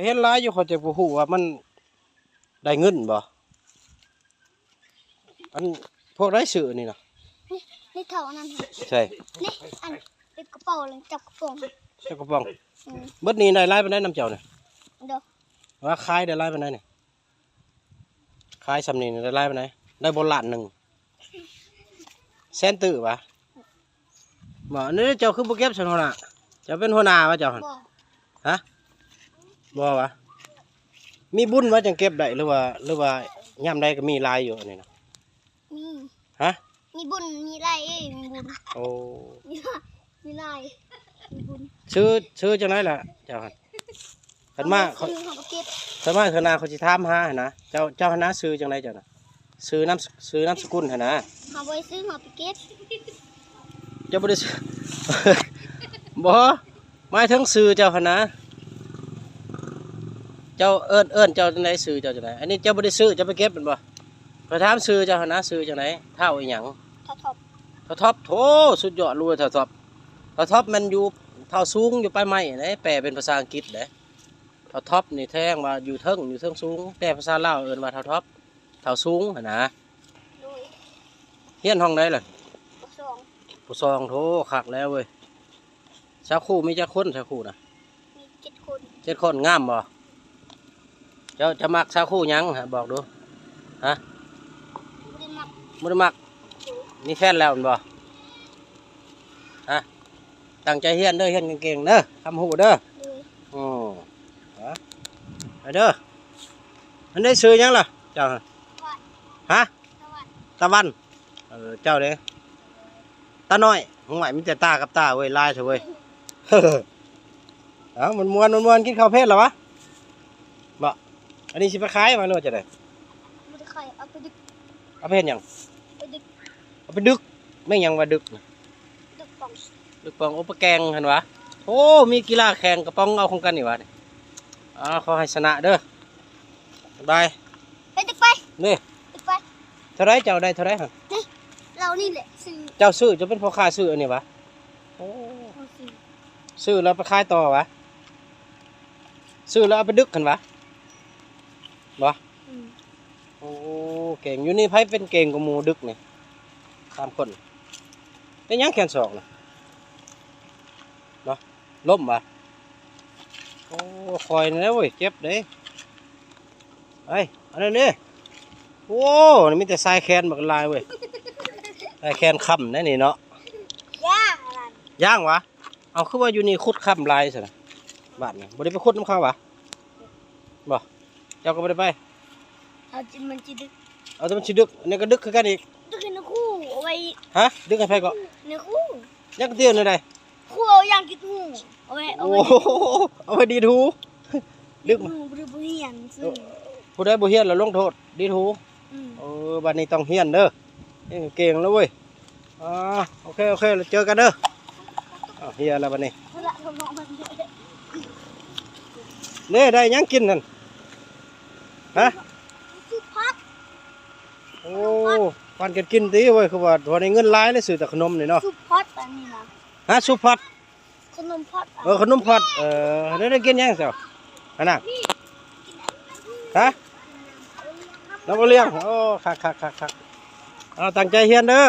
เห็นร้ายอยู่เขาจะบ่ฮู้ว่ามันได้เงินบ่อันพวกไร้สื่อนี่นะนี่เท่านั้นใช่นี่อันเป็นกระเป๋าเลยจับกระป๋องเจ้ากระป๋องเบิดนี้ได้ไล่ไปได้น้ำเจ้าเนี่ยเด้อว่าขายได้ไล่ไปได้เนี่ยขายสำนีได้ไล่ไปได้ได้บนล้านหนึ่งแสนตื้อวะบ่นี่เจ้าคือบ่เก็บฉันหัวหน้าเจ้าเป็นหัวหน้าวะเจ้าฮะบ่วะมีบุญว่าจังเก็บได้หรือว่าย่ำได้ก็มีลายอยู่นี่นะมีฮะมีบุญมีไรมีบุญโอ้มีไรมีบุญซื้อจังไรล่ะเจ้าขันมาเขาขันมาขนาเขาจะถามหานะเจ้าคณะซื้อจังไรเจ้านะซื้อน้ำสกุลนะเขาไปซื้อเขาไปเก็บเจ้าบ่ได้ซื้อบ่ไม่ทั้งซื้อเจ้าคณะเจ้าเอิ้นเจ้าจังไรซื้อเจ้าจังไรอันนี้เจ้าบ่ได้ซื้อเจ้าไปเก็บเป็นบ่ไปถามซื้อเจ้าคณะซื้อจังไรเท่าอีหยังเท่าท็อปโถสุดยอดรวยเท่าท็อปมันอยู่เท่าสูงอยู่ไปไหมไหนแปลเป็นภาษาอังกฤษเด้เท่าท็อปนี่แท่งว่าอยู่เทิงสูงแต่ภาษาลาวเอิ้นว่าเท่าท็อปเท่าสูงนะเฮียนห้องไหนล่ะผู้ซองโถคักแล้วเว้ยชาวคู่มีจักคนชาวคู่นะมี7 คนงามบ่เจ้าจะมักชาวคู่ยังฮะบอกดูฮะบ่ได้มักนี่แฟนแล้วบ่ฮะตั้งใจเฮียนเด้อเฮียนเก่งๆเด้อทำหูเด้อไปเด้ออันนี้ซื้อยังล่ะเจ้าฮะตะวันเจ้าเด้ตาน้อยหงไหวมีแต่ตากับตาเว้ยลายเถอะเว้ยเอามันมวนกินข้าวเพชรหรอวะบ่อันนี้สิไปขายมาโน่จะได้ไม่ได้ขายเอาไปดึกเอาไปเห็นยังเอาไปดึกไม่ยังว่าดึกดึกปองโอปแกงเห็นวะโอ้มีกีฬาแข่งกระป๋องเอาของกันนี่วะขอให้ชนะเด้อบายไปดึกไปนี่ดึกไปเท่าไรเจ้าได้เท่าไรฮะเรานี่แหละซื้อเจ้าซื้อจะเป็นพ่อค้าซื้ออันนี้วะซื้อแล้วไปขายต่อวะซื้อแล้วเอาไปดึกกันวะบ่โอ้เก่งอยู่นี่ไพ่เป็นเก่งกับหมูดึกนี่3 คนเป็นยังแขนศอกนะเนาะล้มวะโอ้คอยนี่แล้วเว้ยเจ็บเด้ไอ้อันนั้นนี่โอ้นี่มีแต่ทรายแคนบักลายเว้ยทรายแคนค่ำนั่นนี่เนาะย่างวะเอาคือว่าอยู่นี่ขุดค่ำลายสินะบ้านนี่บ่ได้ไปขุดน้ำข้าววะบ่เจ้าก็บ่ได้ไปมันจะดึกเอาแต่มันสิดึกนี่ก็ดึกคือกันอีกดึกในคู่เอาไว้ฮะดึกกันไปก็ในคู่ยักเตี้ยนได้คู่เอาย่างกินหูเอาไว้เอาไว้ดีทูดึกหูบริบูเฮียนซึ่งผู้ใดบ่เฮียนแล้วลงโทษดีทูบ้านนี้ต้องเฮียนเด้อเก่งแล้วเว้ยโอเคเราเจอกันเด้อเฮียแล้วบ้านนี้นี่ได้ยังกินนั่นฮะโอ้ปันกันกินตีเว้ยคือว่าวันนี้เงินหลายเลยซื้อแต่ขนมนี่เนาะซุปพอดอันนี้นะฮะซุปพอดขนมพอดขนมพอดได้กินยังเสียวอันน่ะฮะน้ำเลี้ยงโอ้คักเอาตั้งใจเฮียนเด้อ